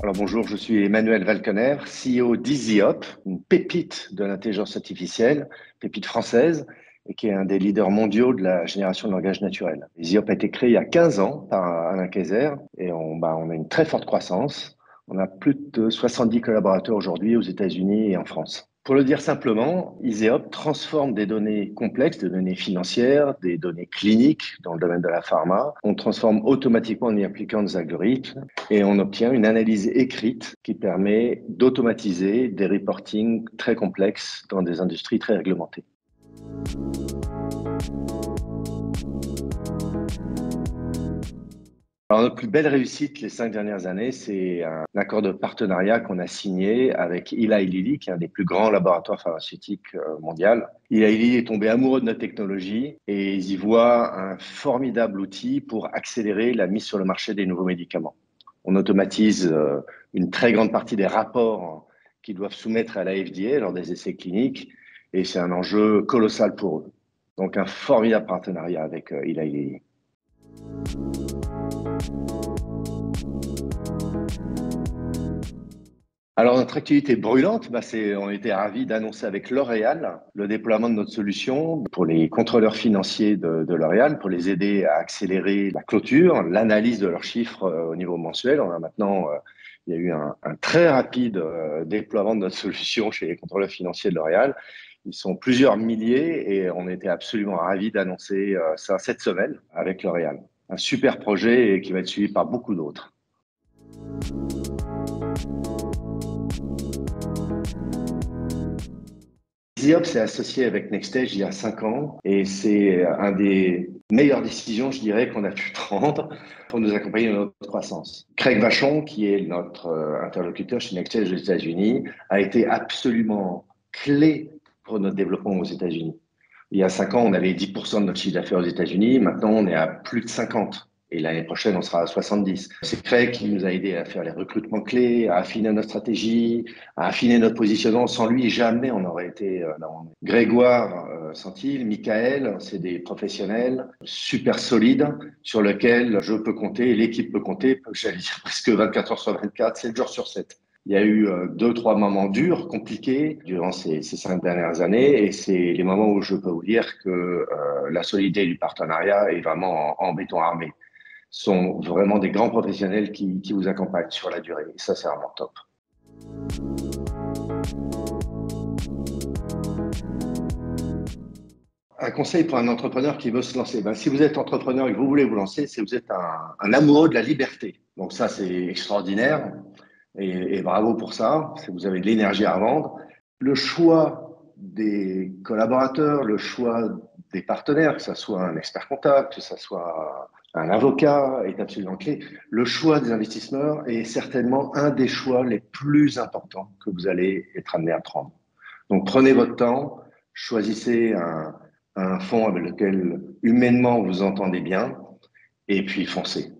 Alors bonjour, je suis Emmanuel Valkener, CEO d'EasyOp, une pépite de l'intelligence artificielle, pépite française, et qui est un des leaders mondiaux de la génération de langage naturel. EasyOp a été créé il y a 15 ans par Alain Kayser et on a une très forte croissance. On a plus de 70 collaborateurs aujourd'hui aux États-Unis et en France. Pour le dire simplement, EasyOp transforme des données complexes, des données financières, des données cliniques dans le domaine de la pharma. On transforme automatiquement en y appliquant des algorithmes et on obtient une analyse écrite qui permet d'automatiser des reportings très complexes dans des industries très réglementées. Alors, notre plus belle réussite les 5 dernières années, c'est un accord de partenariat qu'on a signé avec Eli Lilly, qui est un des plus grands laboratoires pharmaceutiques mondiaux. Eli Lilly est tombé amoureux de notre technologie et ils y voient un formidable outil pour accélérer la mise sur le marché des nouveaux médicaments. On automatise une très grande partie des rapports qu'ils doivent soumettre à la FDA lors des essais cliniques et c'est un enjeu colossal pour eux. Donc, un formidable partenariat avec Eli Lilly. Alors, notre activité brûlante, on était ravis d'annoncer avec L'Oréal le déploiement de notre solution pour les contrôleurs financiers de L'Oréal, pour les aider à accélérer la clôture, l'analyse de leurs chiffres au niveau mensuel. On a maintenant, il y a eu un très rapide déploiement de notre solution chez les contrôleurs financiers de L'Oréal. Ils sont plusieurs milliers et on était absolument ravis d'annoncer ça cette semaine avec L'Oréal. Un super projet qui va être suivi par beaucoup d'autres. EasyOp s'est associé avec Nextage il y a 5 ans et c'est un des meilleures décisions, je dirais, qu'on a pu prendre pour nous accompagner dans notre croissance. Craig Vachon, qui est notre interlocuteur chez Nextage aux États-Unis, a été absolument clé pour notre développement aux États-Unis. Il y a 5 ans, on avait 10% de notre chiffre d'affaires aux États-Unis. Maintenant, on est à plus de 50. Et l'année prochaine, on sera à 70. C'est Craig qui nous a aidé à faire les recrutements clés, à affiner notre stratégie, à affiner notre positionnement. Sans lui, jamais on aurait été là où on est. Grégoire Santil, Michael, c'est des professionnels super solides sur lesquels je peux compter, l'équipe peut compter, j'allais dire presque 24 heures sur 24, 7 jours sur 7. Il y a eu 2-3 moments durs, compliqués durant ces 5 dernières années et c'est les moments où je peux vous dire que la solidité du partenariat est vraiment en béton armé. Ce sont vraiment des grands professionnels qui vous accompagnent sur la durée. Et ça, c'est vraiment top. Un conseil pour un entrepreneur qui veut se lancer. Si vous êtes entrepreneur et que vous voulez vous lancer, c'est que vous êtes un amoureux de la liberté. Donc ça, c'est extraordinaire. Et bravo pour ça. C'est que vous avez de l'énergie à vendre. Le choix des collaborateurs, le choix des partenaires, que ce soit un expert comptable, que ce soit un avocat, est absolument clé. Le choix des investisseurs est certainement un des choix les plus importants que vous allez être amené à prendre. Donc prenez votre temps, choisissez un fonds avec lequel humainement vous entendez bien et puis foncez.